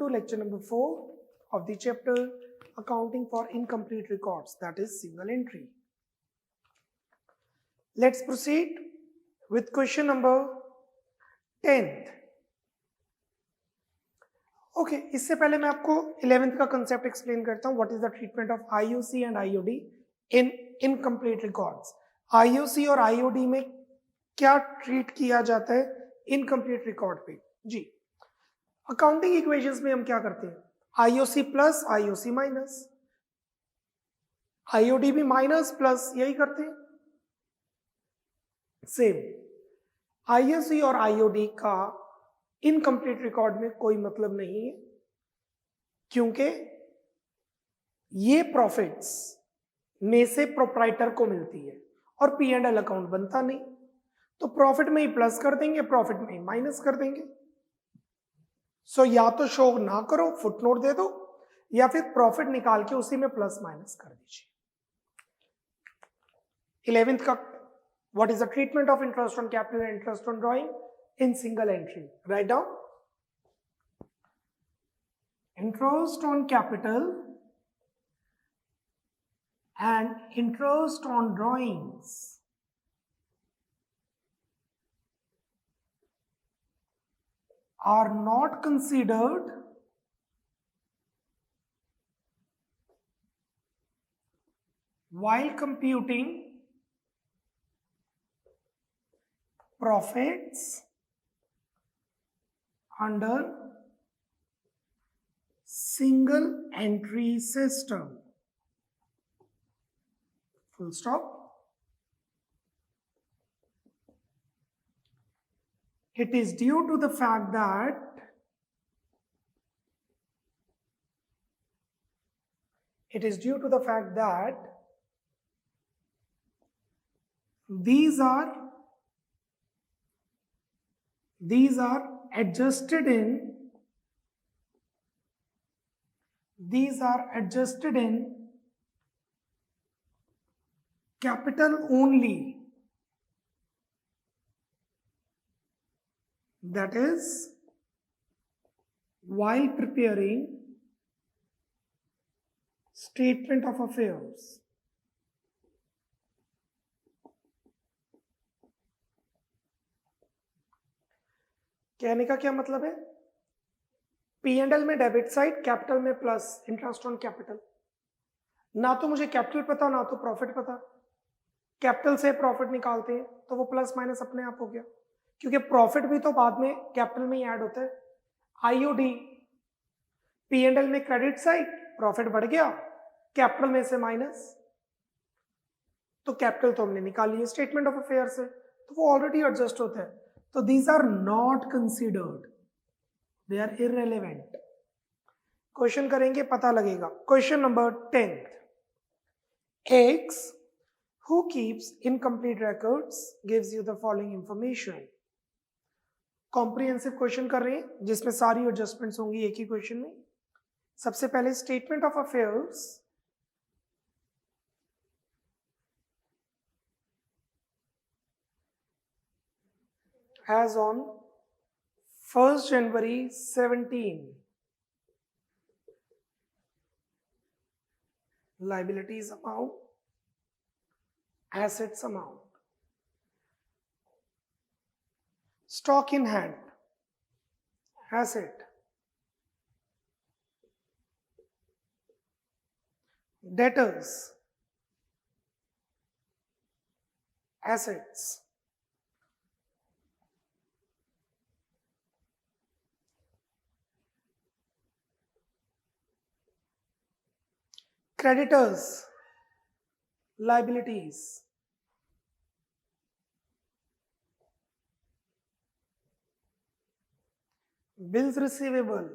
to lecture number 4 of the chapter Accounting for Incomplete Records, that is single entry. Let's proceed with question number 10th. Okay इससे पहले मैं आपको 11th का concept explain करता हूं. What is the treatment of IOC and IOD in incomplete records. IOC और IOD में क्या ट्रीट किया जाता है इनकम्प्लीट रिकॉर्ड पे. जी, अकाउंटिंग इक्वेशंस में हम क्या करते हैं, IOC plus IOC minus, IOD भी माइनस प्लस, यही करते हैं. सेम आईओसी और आईओडी का इनकम्प्लीट रिकॉर्ड में कोई मतलब नहीं है, क्योंकि ये प्रॉफिट्स में से प्रोप्राइटर को मिलती है और पी एंड एल अकाउंट बनता नहीं. तो प्रॉफिट में ही प्लस कर देंगे, प्रॉफिट में ही माइनस कर देंगे. सो या तो शो ना करो, फुटनोट दे दो, या फिर प्रॉफिट निकाल के उसी में प्लस माइनस कर दीजिए. 11th का what is the treatment of interest on capital and interest on drawing in single entry. Write down interest on capital and interest on drawings are not considered while computing profits under single entry system. Full stop. It is due to the fact that these are adjusted in capital only, that is while preparing statement of affairs. कहने का क्या मतलब है, P and L में debit side, capital में plus interest on capital. ना तो मुझे कैपिटल पता ना तो प्रॉफिट पता. कैपिटल से प्रॉफिट निकालते हैं तो वो प्लस माइनस अपने आप हो गया, क्योंकि प्रॉफिट भी तो बाद में कैपिटल में ही ऐड होता है. आईओडी पी एंड एल में क्रेडिट साइड, प्रॉफिट बढ़ गया, कैपिटल में से माइनस, तो कैपिटल तो हमने निकाल लिया स्टेटमेंट ऑफ अफेयर से, तो वो ऑलरेडी एडजस्ट होता है. तो these are not considered, they are irrelevant. Question करेंगे पता लगेगा. Question number 10th. X who keeps incomplete records gives you the following information. Comprehensive question कर रहे हैं जिसमें सारी एडजस्टमेंट्स होंगी एक ही क्वेश्चन में. सबसे पहले statement of affairs as on 1st January 17. Liabilities amount, assets amount. Stock in hand, asset. Debtors, assets. Creditors, liabilities. Bills receivable,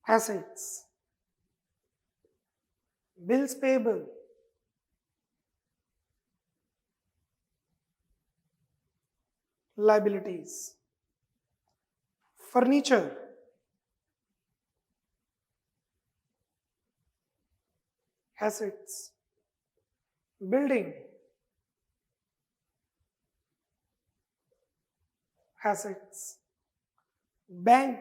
assets. Bills payable, liabilities. Furniture, assets. Building, assets. Bank,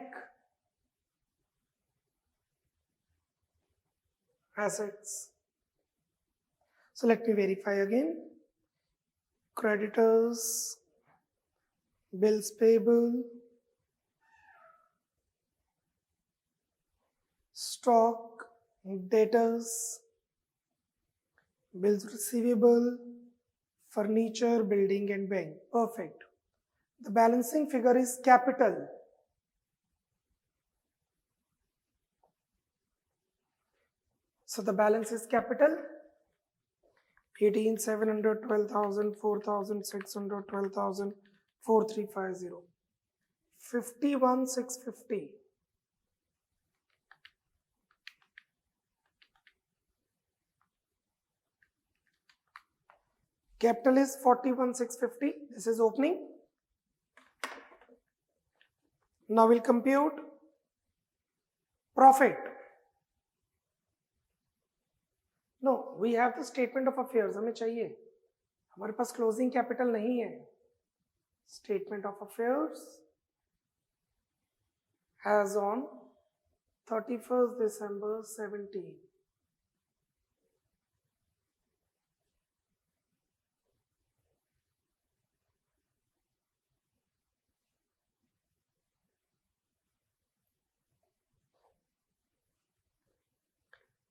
assets. So let me verify again. Creditors, bills payable, stock, debtors, bills receivable, furniture, building and bank. Perfect. The balancing figure is capital. So the balance is capital. 18,700, 12,000, 4,600, 12,000, 4,350. 51,650. Capital is 41,650. This is opening. Now we'll compute profit. No, we have the statement of affairs. हमें चाहिए. हमारे पास closing capital नहीं है. Statement of affairs as on 31st December 17.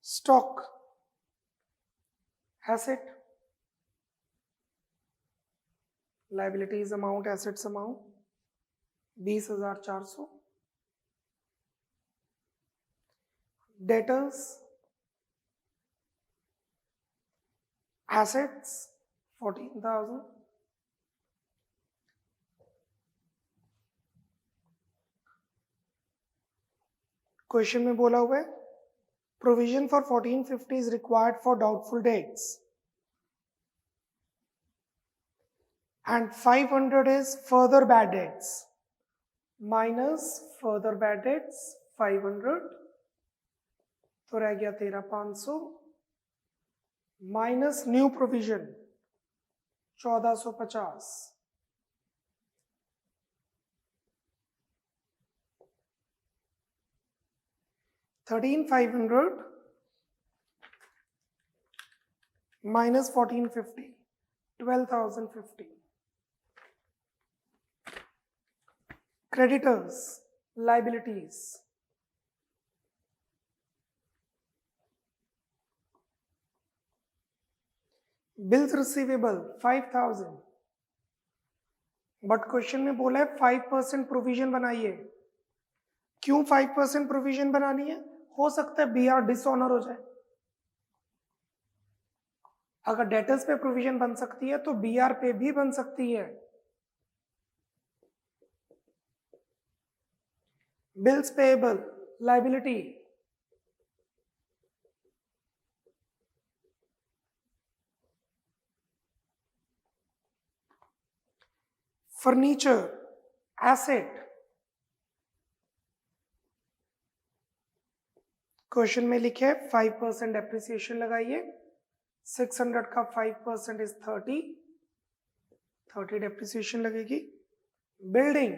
Stock, asset, liabilities amount, assets amount 20,400. Debtors, assets 14,000. Question में बोला हुआ है provision for 1450 is required for doubtful debts and 500 is further bad debts minus further bad debts 500 तो रह गया 13,500 minus new provision 1450 13,500 minus 1450 12,050. Creditors, liabilities, bills receivable 5,000. But question में बोला है 5% प्रोविजन बनाइए. क्यों 5% प्रोविजन बनानी है? हो सकता है बीआर डिसऑनर हो जाए. अगर डेटर्स पे प्रोविजन बन सकती है तो बीआर पे भी बन सकती है. Bills payable, liability, furniture, asset. Question में लिखे 5% डेप्रिसिएशन लगाइए. 600 का 5% इज 30 डेप्रिसिएशन लगेगी. बिल्डिंग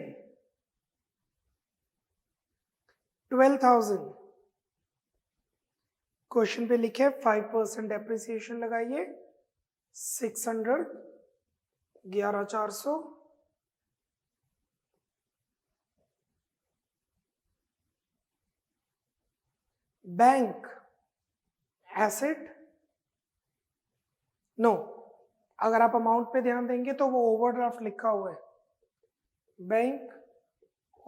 12,000. क्वेश्चन पे लिखे 5% डेप्रिसिएशन लगाइए. 600 11,400. Bank asset no. अगर आप अमाउंट पे ध्यान देंगे तो वो ओवरड्राफ्ट लिखा हुआ है. Bank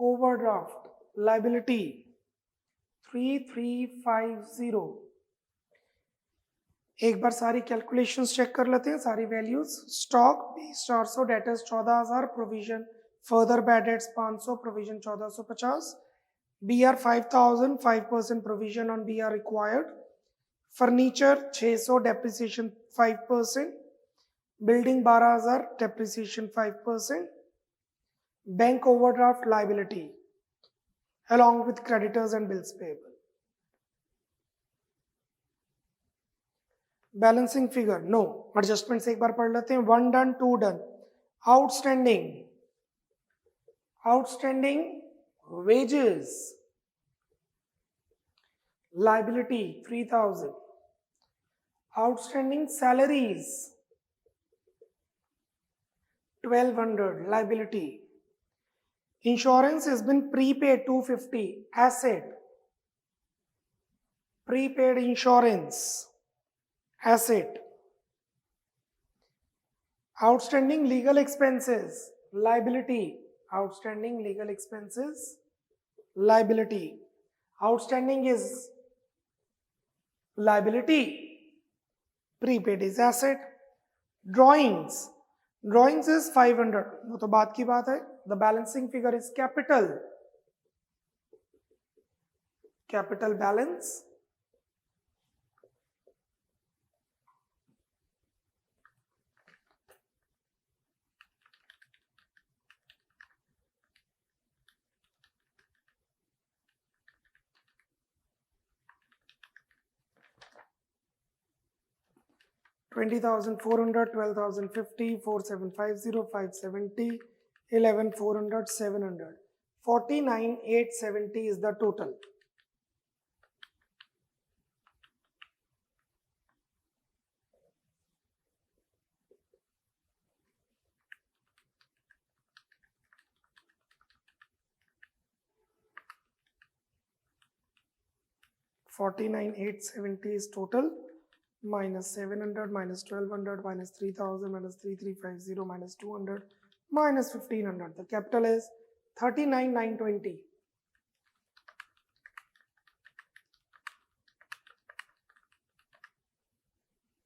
overdraft liability 3350. एक बार सारी कैलकुलेशंस चेक कर लेते हैं, सारी values. Stock 20,400, debtors 14,000, provision further bad debts 500, provision 1450, BR 5,000, 5% provision on BR required. Furniture 600, depreciation 5%. Building 12,000, depreciation 5%. Bank overdraft liability along with creditors and bills payable. Balancing figure no. Adjustments एक बार पढ़ लेते हैं. 1 done, 2 done. Outstanding Outstanding wages, liability 3,000. Outstanding salaries 1,200, liability. Insurance has been prepaid 250, asset. Prepaid insurance, asset. Outstanding legal expenses, liability. Outstanding legal expenses, liability. Outstanding is liability, prepaid is asset. Drawings, drawings is 500, वो तो बात की बात है. The balancing figure is capital, capital balance. $20,400, $12,050, $4,750, $570, $11,400, $700. $49,870 is the total. $49,870 is total. Minus 700, minus 1,200, minus 3,000, minus 3,350, minus 200, minus 1,500. The capital is 39,920.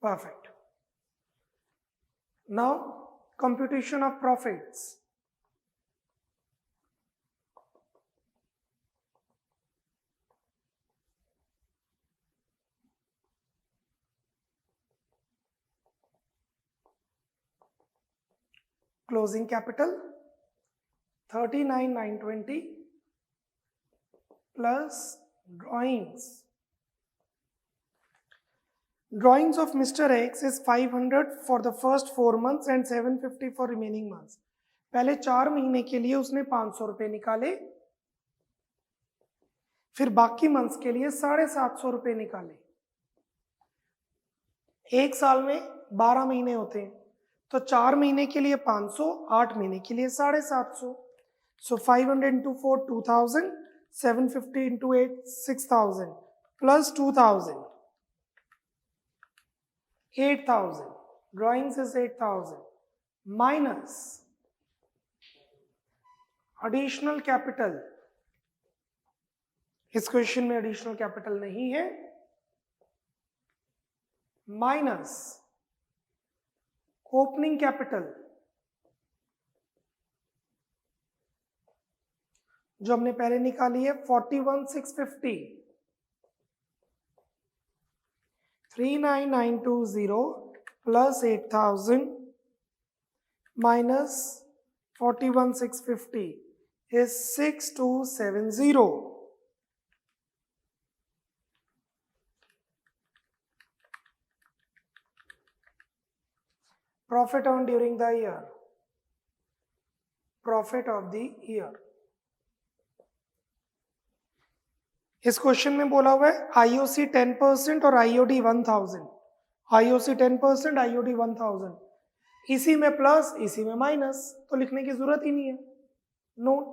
Perfect. Now, computation of profits. Closing capital 39,920 plus drawings. Drawings of Mr. X is 500 for the first 4 months and 750 for remaining months. पहले 4 महीने के लिए उसने 500 रुपए निकाले, फिर बाकी months के लिए 750 रुपए निकाले. एक साल में 12 महीने होते हैं, तो 4 महीने के लिए 500, 8 महीने के लिए 750. So 500 into 4, 2,000, 750 into 8, 6,000 plus 2,000, 8,000. Drawings is 8,000 minus additional capital. इस क्वेश्चन में additional capital नहीं है. Minus opening capital जो हमने पहले निकाली है 41,650. 39,920 plus 8,000 minus 41,650 is 6,270. Profit earned during the year. Profit of the year. इस क्वेश्चन में बोला हुआ है आईओसी 10% और आईओडी 1000. IOC 10%, IOD 1000. इसी में प्लस, इसी में माइनस, तो लिखने की जरूरत ही नहीं है. नोट,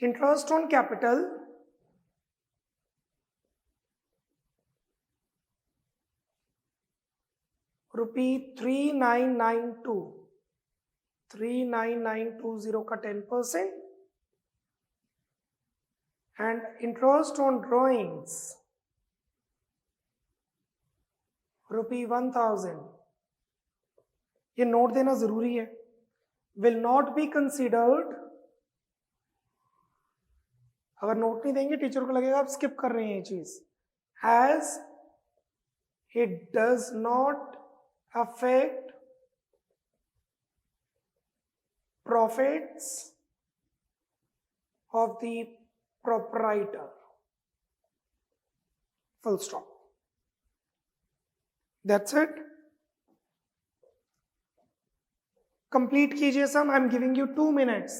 इंटरेस्ट ऑन कैपिटल ₹39,992, 39,920 का 10%. And interest on drawings ₹1,000. ये नोट देना जरूरी है. Will not be considered. अगर नोट नहीं देंगे टीचर को लगेगा आप स्किप कर रहे हैं ये चीज. As it does not affect profits of the proprietor. Full stop. That's it. Complete कीजिए sum, I am giving you 2 minutes.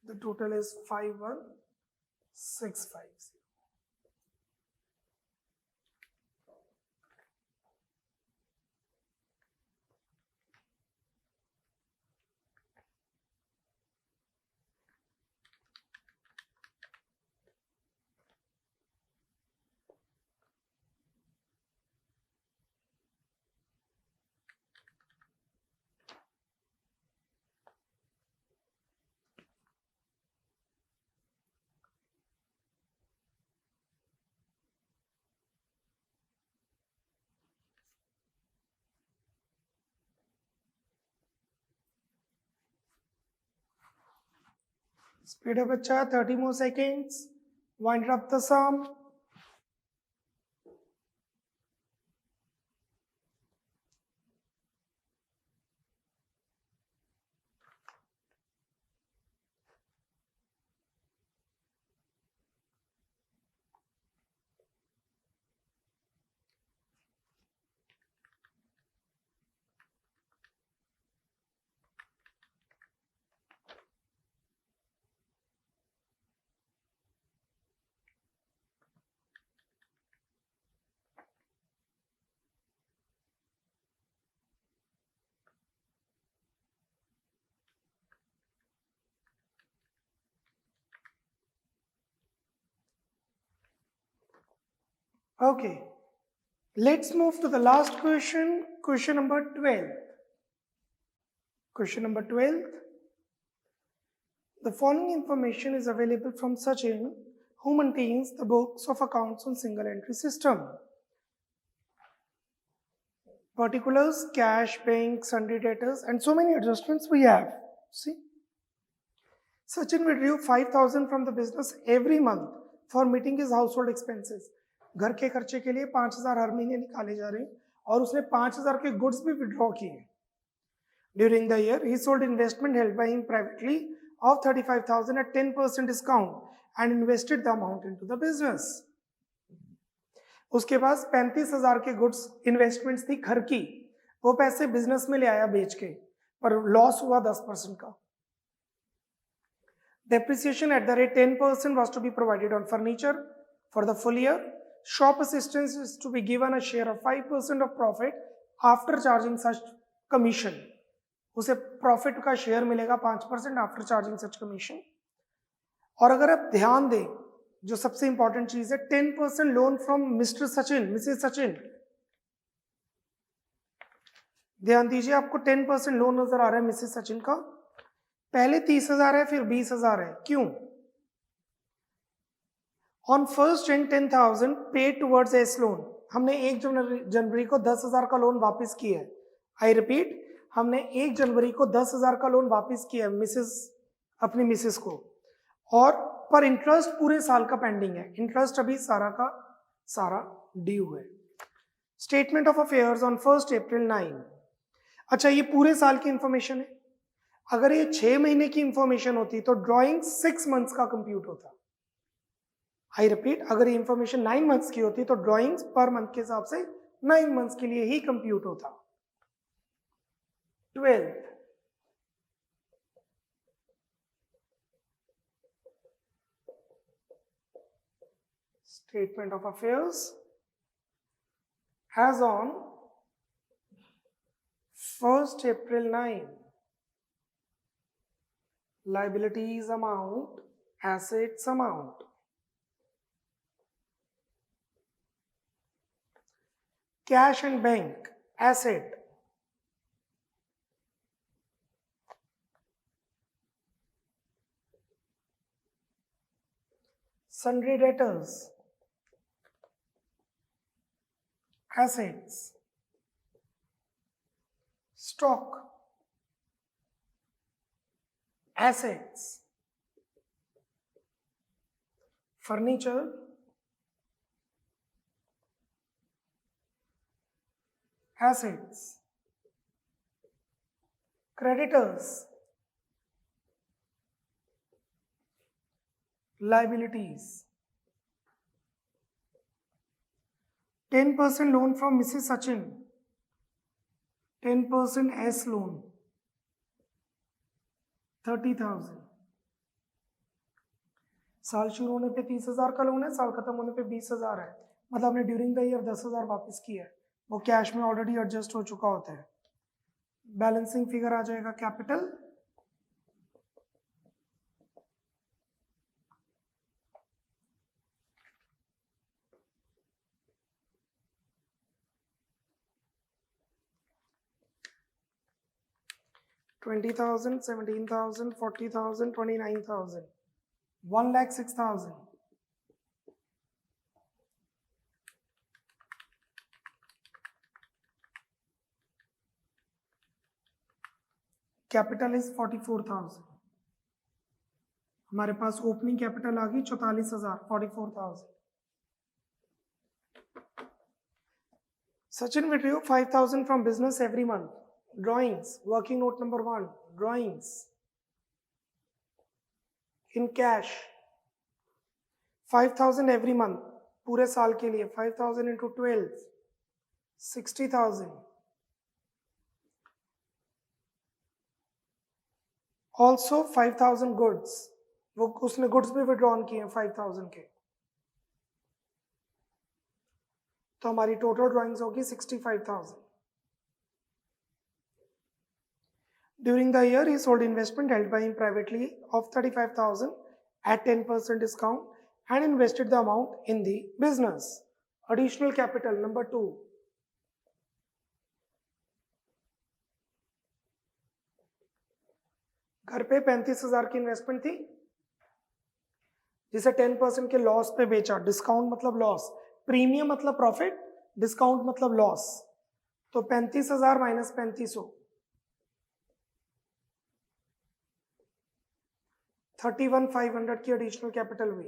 The total is 51650. Speed up बच्चा, 30 more seconds. Wind up the sum. Okay, let's move to the last question, question number 12. Question number 12. The following information is available from Sachin, who maintains the books of accounts on single entry system. Particulars, cash, bank, sundry debtors, and so many adjustments we have. See? Sachin withdrew 5,000 from the business every month for meeting his household expenses. घर के खर्चे के लिए 5,000 हर महीने निकाले जा रहे हैं और उसने 5,000 के गुड्स भी विड्रॉ किए. During the year, he sold investment held by him privately of 35,000 at 10% discount and invested the amount into the business. उसके पास 35,000 के गुड्स इन्वेस्टमेंट्स थी घर की, वो पैसे बिजनेस में ले आया बेच के, पर लॉस हुआ 10% का. Depreciation at the rate 10% was to be provided on furniture for the full year. Shop assistance is to be given a share of 5% of profit after charging such commission. उसे profit का share मिलेगा 5% after charging सच commission. और अगर आप ध्यान दें, जो सबसे इंपॉर्टेंट चीज है, 10% loan from mister Sachin, Mrs Sachin. ध्यान दीजिए, आपको 10% लोन नजर आ रहा है मिसेस सचिन का. पहले 30,000 है, फिर 20,000 है. क्यों? ऑन फर्स्ट एंड 10,000 पे टुवर्ड्स एस लोन. हमने 1 जनवरी को 10,000 का लोन वापस किया है. आई रिपीट, हमने 1 जनवरी को 10,000 का लोन वापस किया है अपनी मिसेस को, और पर इंटरेस्ट पूरे साल का पेंडिंग है. इंटरेस्ट अभी सारा का सारा ड्यू है. स्टेटमेंट ऑफ अफेयर्स ऑन 1 अप्रैल 9. अच्छा, ये पूरे साल की इंफॉर्मेशन है. अगर ये 6 महीने की इंफॉर्मेशन होती तो ड्रॉइंग 6 मंथ्स का कंप्यूट होता. आई रिपीट, अगर ये इंफॉर्मेशन 9 मंथ्स की होती तो ड्रॉइंग्स पर मंथ के हिसाब से 9 मंथ्स के लिए ही कंप्यूट होता. 12. Statement of affairs as on 1st April 9. Liabilities amount, assets amount. Cash and bank, asset. Sundry debtors, assets. Stock, assets. Furniture, assets, creditors, liabilities. 10% loan from Mrs. Sachin, 10% S loan, 30,000. साल शुरू होने पे 30,000 का loan है, साल खत्म होने पे 20,000 है, मतलब हमने ड्यूरिंग द ईयर 10,000 वापस किया है, वो कैश में ऑलरेडी एडजस्ट हो चुका होता है. बैलेंसिंग फिगर आ जाएगा कैपिटल, $20,000, $17,000, $40,000, $29,000, $1,06,000. Capital is 44,000. हमारे पास ओपनिंग कैपिटल आ गई 44,000, 44,000. Sachin withdrew 5,000 from business every month. Drawings, working note number 1, drawings in cash 5,000 every month, पूरे साल के लिए 5,000 into 12, 60,000. Also 5,000 goods, वो उसने गुड्स भी विड्रॉन किए हैं 5,000 के, तो हमारी टोटल ड्राइंग्स होगी 65,000. During the year, he sold investment held by him privately of 35,000 at 10% discount and invested the amount in the business. Additional capital number 2. घर पे 35,000 की इन्वेस्टमेंट थी, जिसे 10% के लॉस पे बेचा. डिस्काउंट मतलब लॉस, प्रीमियम मतलब प्रॉफिट, डिस्काउंट मतलब लॉस. तो 35,000 माइनस 3500, 31,500 की एडिशनल कैपिटल हुई.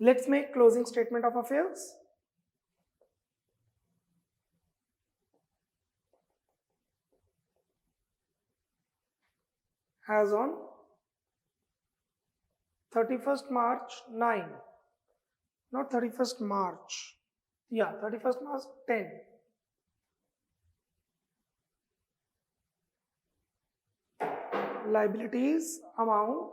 Let's make closing statement of affairs. As on 31st March 9, not 31st March, yeah, 31st March 10. Liabilities amount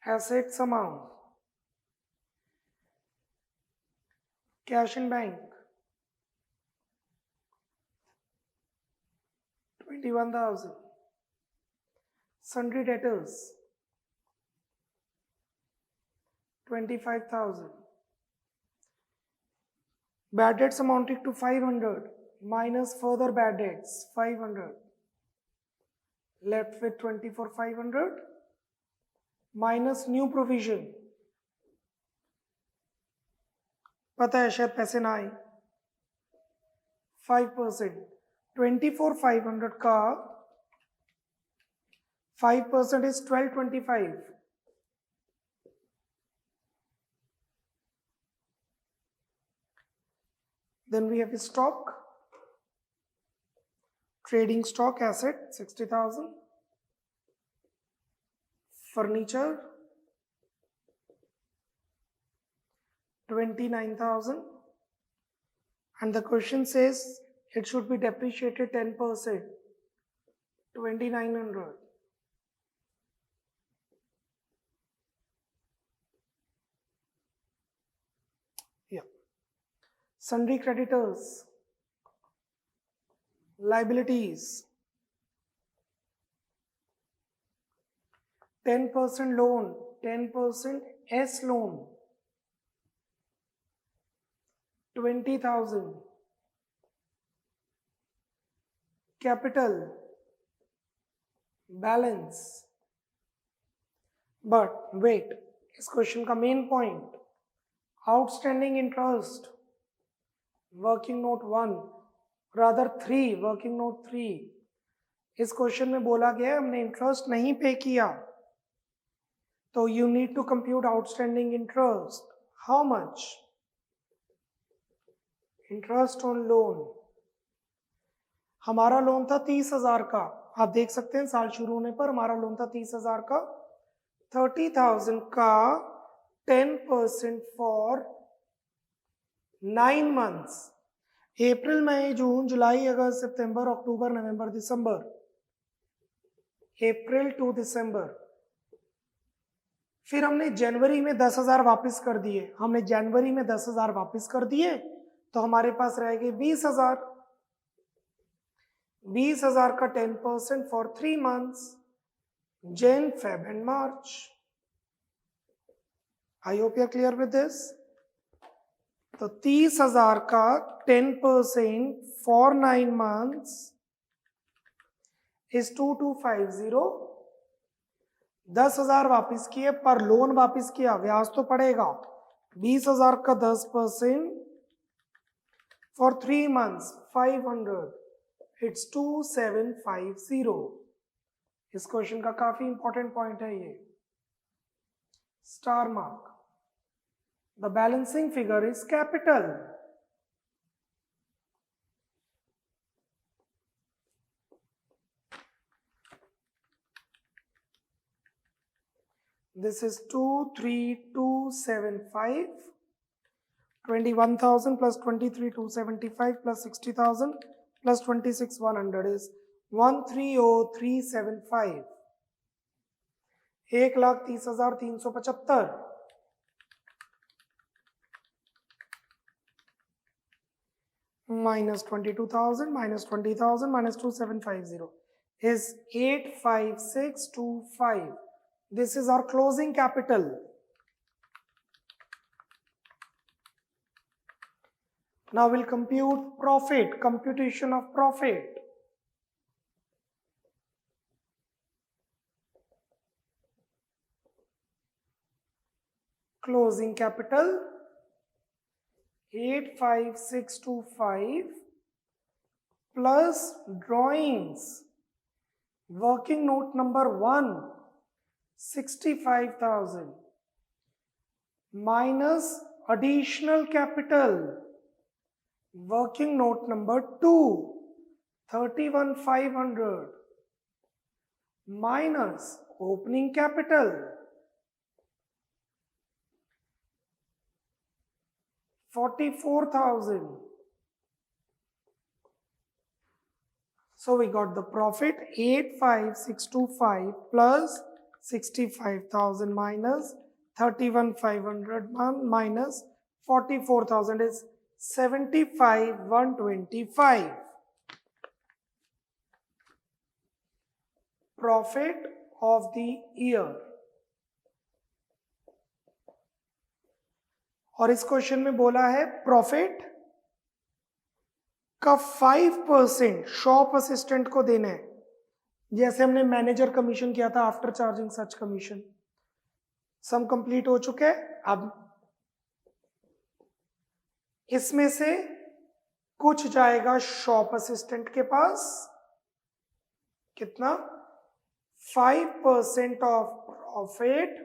assets amount, cash in bank 21,000, sundry debtors 25,000, bad debts amounting to 500 minus further bad debts 500, left with 24,500 minus new provision. पता है शायद पैसे ना आए, 5%. 24,500 का 5% is 1225. Then we have stock, trading stock asset 60,000, furniture 29,000, and the question says it should be depreciated 10%, 2,900. Yeah. Sundry creditors, liabilities, 10% loan, 10% S loan, 20,000. Capital, balance. But wait, इस question का main point, outstanding interest, working note 1, rather 3, working note 3, इस question में बोला गया है हमने interest नहीं pay किया, तो you need to compute outstanding interest. How much? Interest on loan, हमारा लोन था 30,000 का। आप देख सकते हैं साल शुरू होने पर हमारा लोन था 30,000 का। 30,000 का 10% फॉर 9 months, अप्रैल मई जून जुलाई अगस्त सितंबर अक्टूबर नवंबर दिसंबर, अप्रैल टू दिसंबर। फिर हमने जनवरी में 10,000 वापस कर दिए, हमने जनवरी में 10,000 वापस कर दिए, तो हमारे पास रह गए 20,000। 20,000 का 10% for 3 months, Jan Feb and March. I hope you are clear with this. तो 30,000 का 10% फॉर 9 months इज 2250। 10,000 वापिस किए, पर लोन वापिस किया, ब्याज तो पड़ेगा। 20,000 का 10% फॉर 3 months 500, इट्स 2750। इस क्वेश्चन का काफी इंपॉर्टेंट पॉइंट है ये, star mark. The balancing figure is capital. This is 23,275, 21,000 plus 23,275 plus 60,000 plus 26,100 is 130,375, 1,30,375 minus 22,000 minus 20,000 minus 2750 is 85625. This is our closing capital. Now we'll compute profit, computation of profit. Closing capital 85625 plus drawings. Working note number 1 65,000 minus additional capital. Working note number 2 31,500 minus opening capital 44,000. So we got the profit 85625 plus 65,000 minus 31,500 minus 44,000 is 75,125. Profit of the year. और इस question में बोला है profit का 5% shop assistant को देना है, जैसे हमने मैनेजर कमीशन किया था आफ्टर चार्जिंग सच कमीशन। सम कंप्लीट हो चुके हैं। अब इसमें से कुछ जाएगा शॉप असिस्टेंट के पास, कितना 5% of profit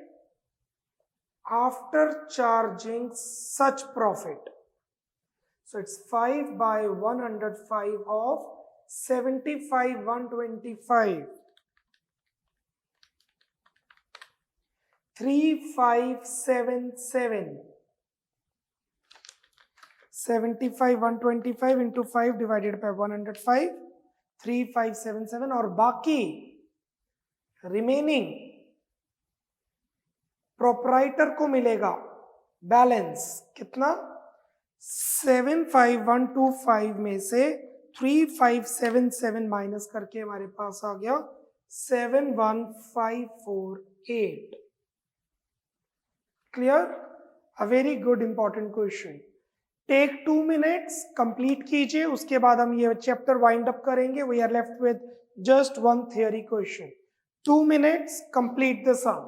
after charging such profit. So it's 5 by 105 of 75,125. 3,577. 75,125 into 5 divided by 105, 3,577। और बाकी रिमेनिंग प्रोप्राइटर को मिलेगा बैलेंस कितना 75,125 में से 3,577 माइनस करके हमारे पास आ गया 71,548। Clear? A very good important question. Take 2 minutes, complete कीजिए, उसके बाद हम ये चैप्टर वाइंड अप करेंगे। We are left with just 1 theory question. 2 minutes, complete the sum.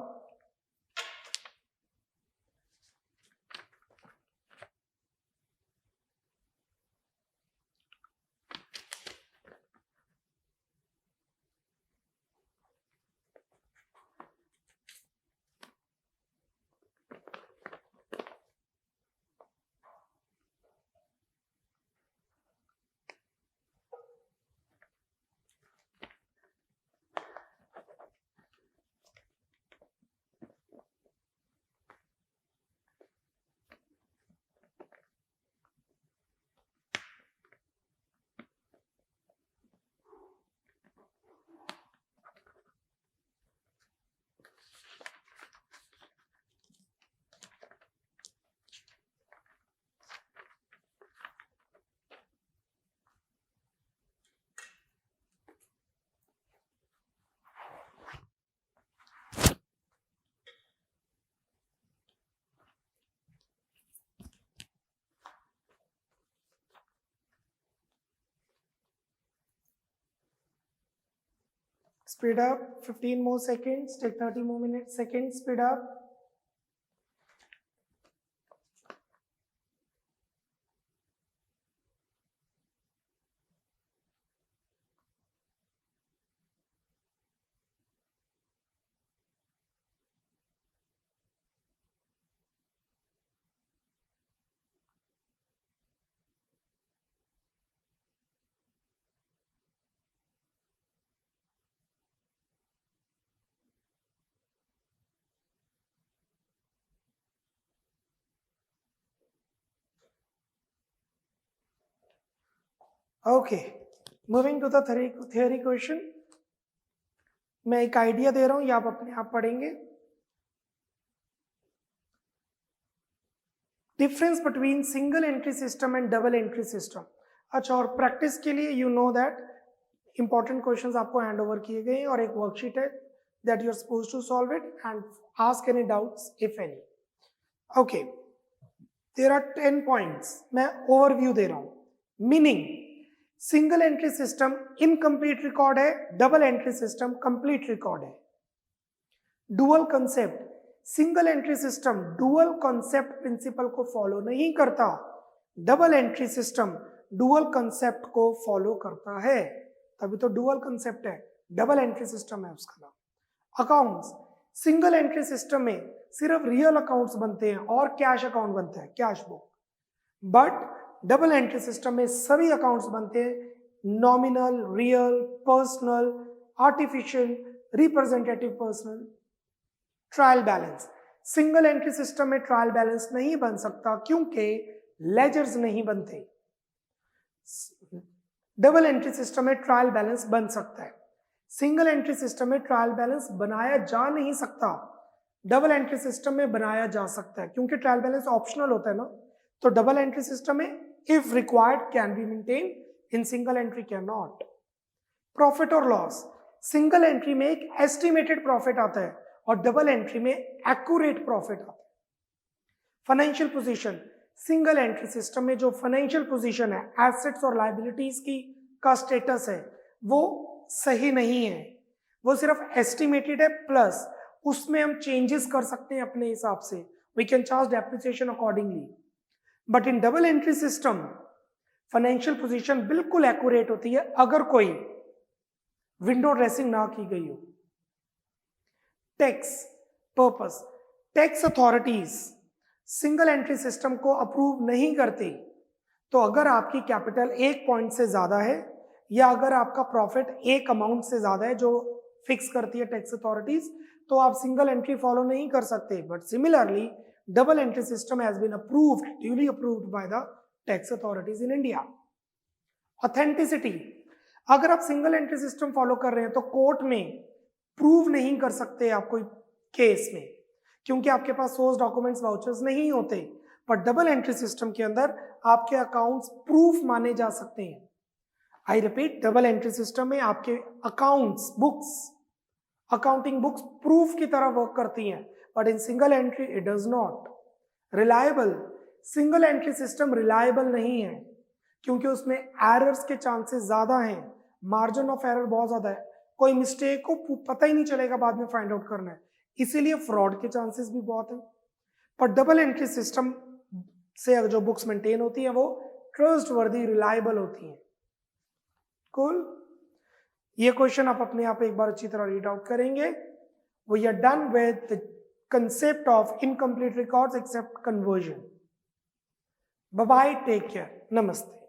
Speed up, 15 more seconds, take 30 more minutes, seconds, speed up. Okay, moving to the theory question. मैं एक idea दे रहा हूं, ये आप अपने आप पढ़ेंगे. Difference between single entry system and double entry system. अच्छा, और प्रैक्टिस के लिए you know that important questions आपको हैंड ओवर किए गए हैं और एक वर्कशीट है that you are supposed to solve it and ask any doubts if any. Okay, there are 10 points. मैं ओवरव्यू दे रहा हूं. Meaning, single entry system incomplete record है, double entry system complete record है. Dual concept, single entry system dual concept principle को follow नहीं करता, double entry system dual concept को फॉलो करता है. तभी तो डुअल कॉन्सेप्ट है, डबल एंट्री सिस्टम है उसका नाम. अकाउंट्स, सिंगल एंट्री सिस्टम में सिर्फ रियल अकाउंट्स बनते हैं और कैश अकाउंट बनता है, cash book. But double entry system में सभी अकाउंट्स बनते हैं, nominal, real, personal, artificial, representative personal. Trial balance, single entry system में ट्रायल बैलेंस नहीं बन सकता क्योंकि लेजर्स नहीं बनते. डबल एंट्री सिस्टम में ट्रायल बैलेंस बन सकता है. सिंगल एंट्री सिस्टम में ट्रायल बैलेंस बनाया जा नहीं सकता, डबल एंट्री सिस्टम में बनाया जा सकता है क्योंकि ट्रायल बैलेंस ऑप्शनल होता है ना. तो डबल एंट्री सिस्टम में if required can be maintain, in single entry can not. Profit और लॉस, सिंगल एंट्री में एक एस्टिमेटेड प्रॉफिट आता है और डबल एंट्री में एक्यूरेट प्रॉफिट आता है. Financial position, single entry system में जो फाइनेंशियल पोजीशन है, एसेट्स और लायबिलिटीज की का स्टेटस है, वो सही नहीं है, वो सिर्फ एस्टिमेटेड है, प्लस उसमें हम चेंजेस कर सकते हैं अपने हिसाब से. We can charge depreciation accordingly. But in double entry system financial position बिल्कुल एक्यूरेट होती है अगर कोई विंडो ड्रेसिंग ना की गई हो. Tax purpose, tax authorities single entry system को अप्रूव नहीं करती. तो अगर आपकी कैपिटल एक पॉइंट से ज्यादा है या अगर आपका प्रॉफिट एक अमाउंट से ज्यादा है जो फिक्स करती है टैक्स अथॉरिटीज, तो आप सिंगल एंट्री फॉलो नहीं कर सकते. But similarly double entry system has been approved, duly approved by the tax authorities in India. Authenticity, अगर आप सिंगल एंट्री सिस्टम फॉलो कर रहे हैं तो कोर्ट में प्रूव नहीं कर सकते आप कोई केस में क्योंकि आपके पास सोर्स डॉक्यूमेंट्स वाउचर्स नहीं होते. पर डबल एंट्री सिस्टम के अंदर आपके अकाउंट्स प्रूफ माने जा सकते हैं. I repeat, double entry system में आपके accounts books, accounting books proof की तरह वर्क करती हैं. But in single entry it does not. Reliable, single entry system reliable नहीं है क्योंकि उसमें एरर्स के चांसेस ज्यादा हैं, मार्जिन ऑफ एरर बहुत ज्यादा है, कोई मिस्टेक को पता ही नहीं चलेगा, बाद में फाइंड आउट करना है, इसीलिए फ्रॉड के चांसेस भी बहुत हैं. पर डबल एंट्री सिस्टम से जो बुक्स मेंटेन होती हैं वो ट्रस्ट वर्दी, रिलायबल होती हैं. कूल. ये क्वेश्चन आप अपने आप एक बार अच्छी तरह रीड आउट करेंगे. We are done with the concept of incomplete records except conversion. Bye bye, take care, नमस्ते.